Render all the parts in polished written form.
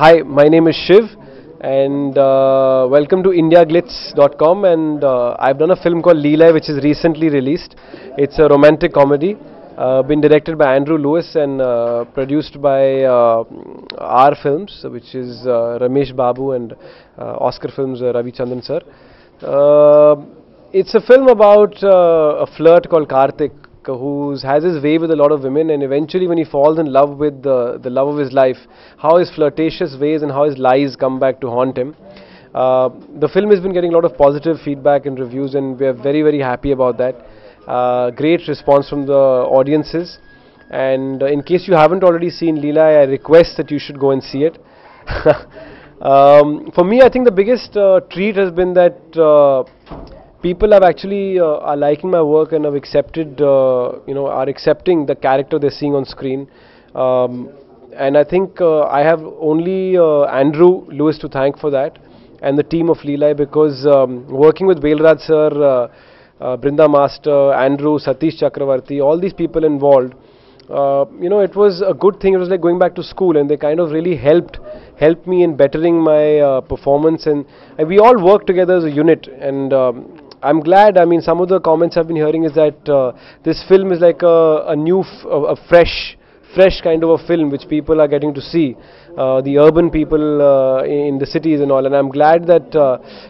Hi, my name is Shiv, and welcome to IndiaGlitz.com. And I've done a film called Leelai, which is recently released. It's a romantic comedy, been directed by Andrew Lewis and produced by R Films, which is Ramesh Babu, and Oscar Films, Ravi Chandran sir. It's a film about a flirt called Karthik, who has his way with a lot of women, and eventually when he falls in love with the love of his life, how his flirtatious ways and how his lies come back to haunt him. The film has been getting a lot of positive feedback and reviews, and we are very, very happy about that. Great response from the audiences, and in case you haven't already seen Leelai, I request that you should go and see it. For me, I think the biggest treat has been that people have actually are liking my work and have accepted, are accepting the character they're seeing on screen. And I think I have only Andrew Lewis to thank for that, and the team of Leelai, because working with Velraj sir, Brinda Master, Andrew, Satish Chakravarti, all these people involved, it was a good thing. It was like going back to school, and they kind of really helped me in bettering my performance, and we all worked together as a unit. And I'm glad. I mean, some of the comments I've been hearing is that this film is like a new, fresh kind of a film which people are getting to see, the urban people in the cities and all. And I'm glad that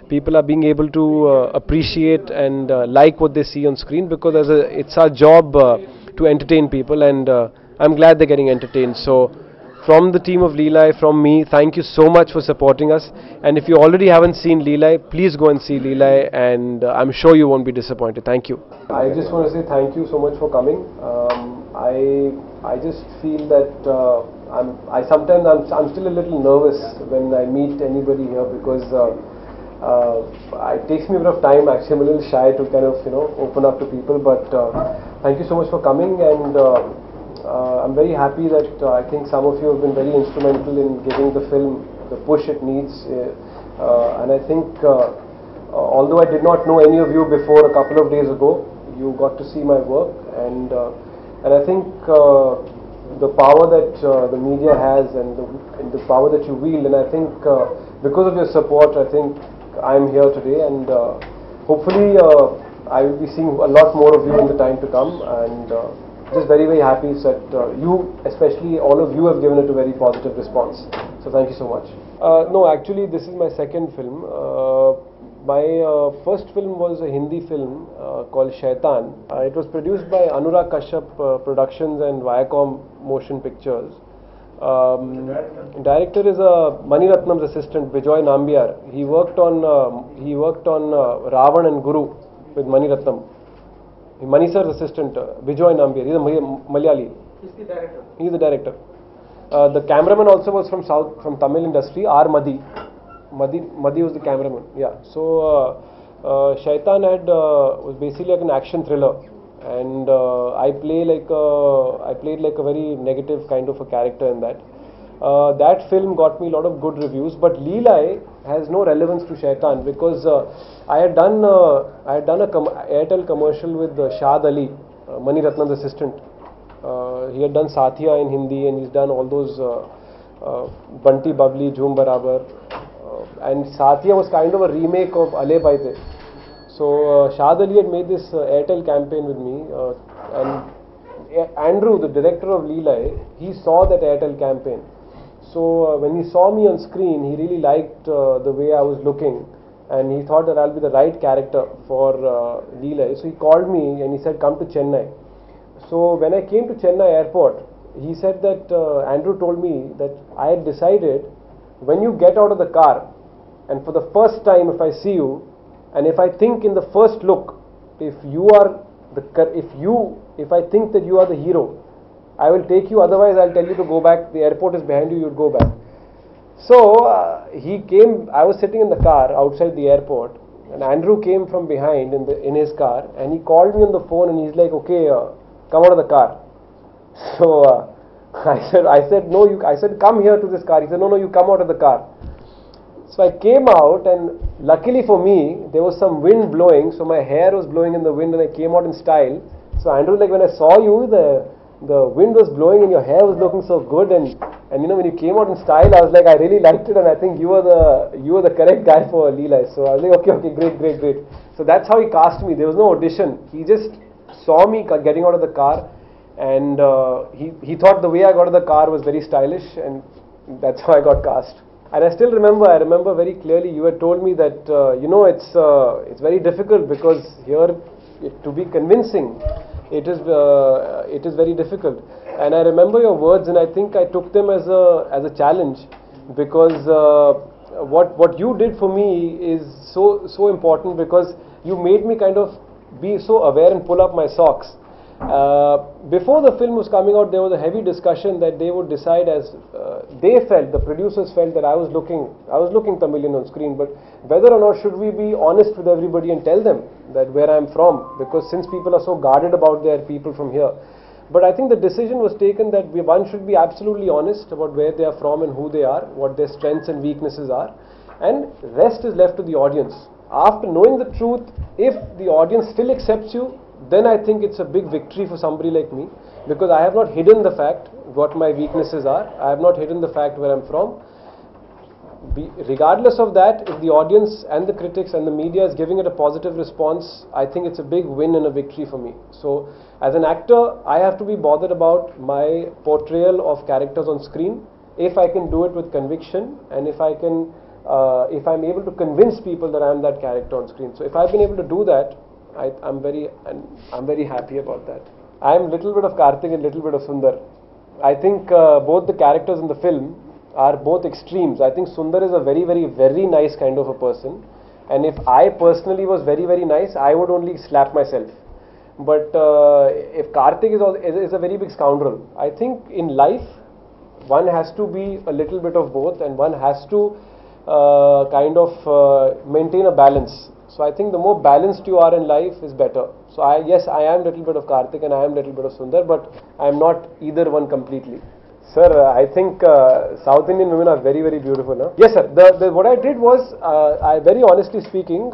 people are being able to appreciate and like what they see on screen, because it's our job to entertain people, and I'm glad they're getting entertained. So, from the team of Leelai, from me, thank you so much for supporting us. And if you already haven't seen Leelai, please go and see Leelai, and I'm sure you won't be disappointed. Thank you. I just want to say thank you so much for coming. I just feel that I'm still a little nervous when I meet anybody here, because it takes me a bit of time. Actually, I'm a little shy to kind of open up to people. But thank you so much for coming, and I'm very happy that I think some of you have been very instrumental in giving the film the push it needs. And I think, although I did not know any of you before a couple of days ago, you got to see my work, and I think the power that the media has, and the power that you wield, and I think because of your support, I think I'm here today, and hopefully I will be seeing a lot more of you in the time to come, and just very, very happy that you, especially all of you, have given it a very positive response. So thank you so much. No, actually this is my second film. My first film was a Hindi film called Shaitan. It was produced by Anurag Kashyap Productions and Viacom Motion Pictures. Director is Mani Ratnam's assistant, Bijoy Nambiar. He worked on Ravan and Guru with Mani Ratnam. Mani sir's assistant, Bijoy Nambiar. He's a Malayali. He's the director. He's the director. The cameraman also was from Tamil industry, R. Madhi was the cameraman. Yeah. So Shaitan was basically like an action thriller, and I played like a very negative kind of a character in that. That film got me a lot of good reviews, but Leelai has no relevance to Shaitan, because I had done a Airtel commercial with Shad Ali, Mani Ratnam's assistant. He had done Sathiya in Hindi, and he's done all those Banti Babli, Jhum Barabar, and Sathiya was kind of a remake of Ale Baite. So Shad Ali had made this Airtel campaign with me, and Andrew, the director of Leelai, he saw that Airtel campaign. So when he saw me on screen, he really liked the way I was looking, and he thought that I'll be the right character for Leelai. So he called me and he said, come to Chennai. So when I came to Chennai airport, he said that Andrew told me that I had decided, when you get out of the car, and for the first time if I see you, and if I think in the first look, if I think that you are the hero, I will take you, otherwise I'll tell you to go back. The airport is behind you, you'd go back. So he came. I was sitting in the car outside the airport, and Andrew came from behind in his car, and he called me on the phone, and he's like, okay, come out of the car. So I said no, I said come here to this car. He said no, you come out of the car. So I came out, and luckily for me, there was some wind blowing, so my hair was blowing in the wind, and I came out in style. So Andrew, like, when I saw you, the wind was blowing and your hair was looking so good, and you know, when you came out in style, I was like, I really liked it, and I think you were the correct guy for Leelai. So I was like, okay, great. So that's how he cast me. There was no audition. He just saw me getting out of the car, and he thought the way I got out of the car was very stylish, and that's how I got cast. And I still remember, very clearly, you had told me that, you know, it's very difficult because here, to be convincing, it is very difficult. And I remember your words, and I think I took them as a challenge, because what you did for me is so important, because you made me kind of be so aware and pull up my socks. Before the film was coming out, there was a heavy discussion that they would decide, as the producers felt that I was looking Tamilian on screen, but whether or not should we be honest with everybody and tell them that where I'm from, because since people are so guarded about their people from here. But I think the decision was taken that one should be absolutely honest about where they are from and who they are, what their strengths and weaknesses are, and rest is left to the audience. After knowing the truth, if the audience still accepts you, then I think it's a big victory for somebody like me, because I have not hidden the fact what my weaknesses are. I have not hidden the fact where I'm from. Regardless of that, if the audience and the critics and the media is giving it a positive response, I think it's a big win and a victory for me. So as an actor, I have to be bothered about my portrayal of characters on screen, if I can do it with conviction, and if I'm able to convince people that I'm that character on screen. So if I've been able to do that, I'm very happy about that. I'm a little bit of Karthik and little bit of Sundar. I think both the characters in the film are both extremes. I think Sundar is a very nice kind of a person, and if I personally was very nice, I would only slap myself. But if Karthik is a very big scoundrel, I think in life one has to be a little bit of both, and one has to maintain a balance. So I think the more balanced you are in life is better. So yes, I am a little bit of Karthik and I am a little bit of Sundar, but I am not either one completely. Sir, I think South Indian women are very beautiful. Huh? Yes, sir. What I did was, I very honestly speaking,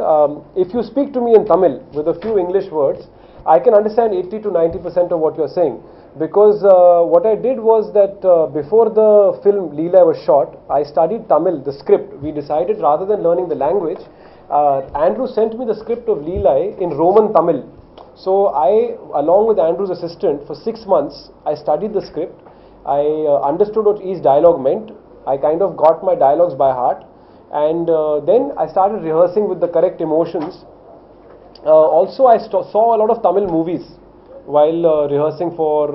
if you speak to me in Tamil with a few English words, I can understand 80 to 90% of what you are saying. Because what I did was that before the film Leelai was shot, I studied Tamil, the script. We decided, rather than learning the language, Andrew sent me the script of Leelai in Roman Tamil. So I, along with Andrew's assistant, for 6 months, I studied the script. I understood what each dialogue meant. I kind of got my dialogues by heart, and then I started rehearsing with the correct emotions. Also, I saw a lot of Tamil movies while rehearsing for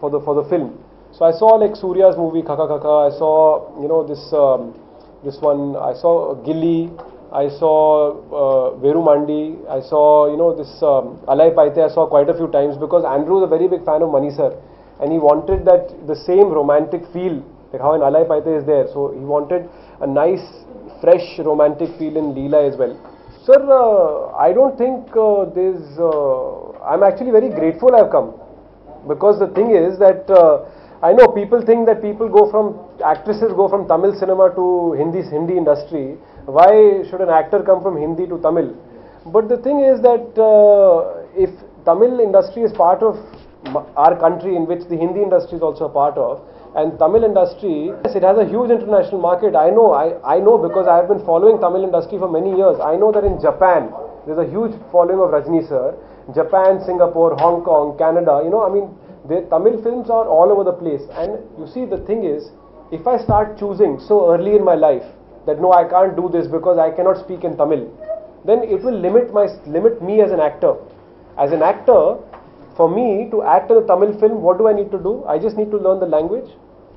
for the film. So I saw like Surya's movie Kaka Kaka. I saw, you know, this one. I saw Gilly. I saw Verumandi. I saw, you know, this Alai Paite. I saw quite a few times, because Andrew is a very big fan of Mani sir, and he wanted that the same romantic feel like how in Alai Paite is there. So he wanted a nice, fresh, romantic feel in Leelai as well. Sir, I don't think I'm actually very grateful I've come, because the thing is that I know people think that actresses go from Tamil cinema to Hindi industry. Why should an actor come from Hindi to Tamil? But the thing is that if Tamil industry is part of our country, in which the Hindi industry is also a part of, and Tamil industry, yes, it has a huge international market. I know because I have been following Tamil industry for many years. I know that in Japan, there's a huge following of Rajni sir. Japan, Singapore, Hong Kong, Canada, you know, I mean, the Tamil films are all over the place. And you see, the thing is, if I start choosing so early in my life that no, I can't do this because I cannot speak in Tamil, then it will limit me as an actor. As an actor, for me to act in a Tamil film, what do I need to do? I just need to learn the language.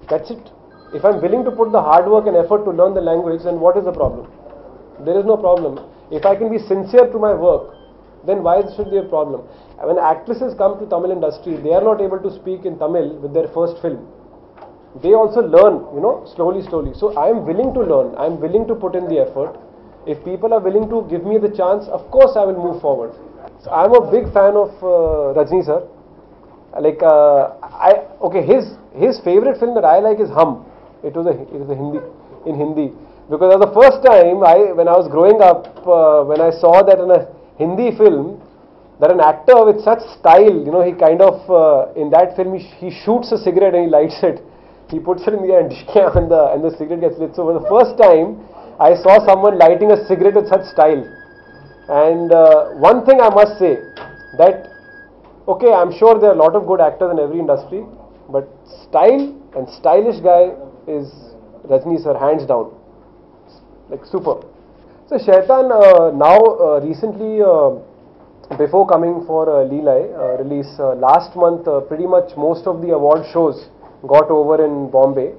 That's it. If I'm willing to put the hard work and effort to learn the language, then what is the problem? There is no problem. If I can be sincere to my work, then why should there be a problem? When actresses come to Tamil industry, they are not able to speak in Tamil with their first film. They also learn, you know, slowly. So I am willing to learn. I am willing to put in the effort. If people are willing to give me the chance, of course I will move forward. So I am a big fan of Rajni sir. Like his favorite film that I like is Hum. It was in Hindi, because that was the first time when I was growing up, when I saw that in a Hindi film, that an actor with such style, you know, he kind of in that film he shoots a cigarette and he lights it. He puts it in the air and the cigarette gets lit. So for the first time, I saw someone lighting a cigarette with such style. And one thing I must say, that okay, I'm sure there are a lot of good actors in every industry, but style and stylish guy is Rajni sir, hands down. Like super. So Shaitan now recently before coming for Leelai release last month, pretty much most of the award shows got over in Bombay.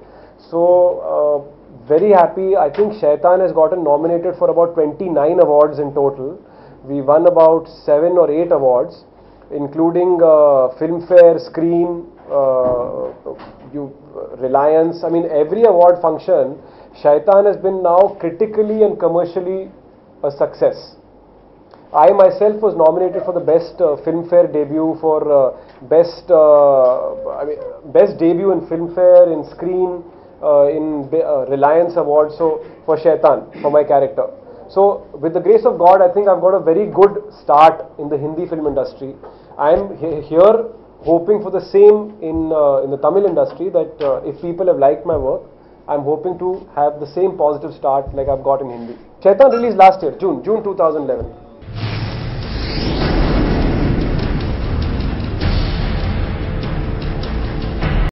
So very happy. I think Shaitan has gotten nominated for about 29 awards in total. We won about 7 or 8 awards, including Filmfare, Screen, Reliance. I mean, every award function, Shaitan has been now critically and commercially a success. I myself was nominated for the best Filmfare debut, for best debut in Filmfare, in Screen, in Reliance Award. So for Shaitan, for my character. So with the grace of God, I think I've got a very good start in the Hindi film industry. I am here hoping for the same in the Tamil industry, that if people have liked my work, I'm hoping to have the same positive start like I've got in Hindi. Shaitan released last year, June 2011.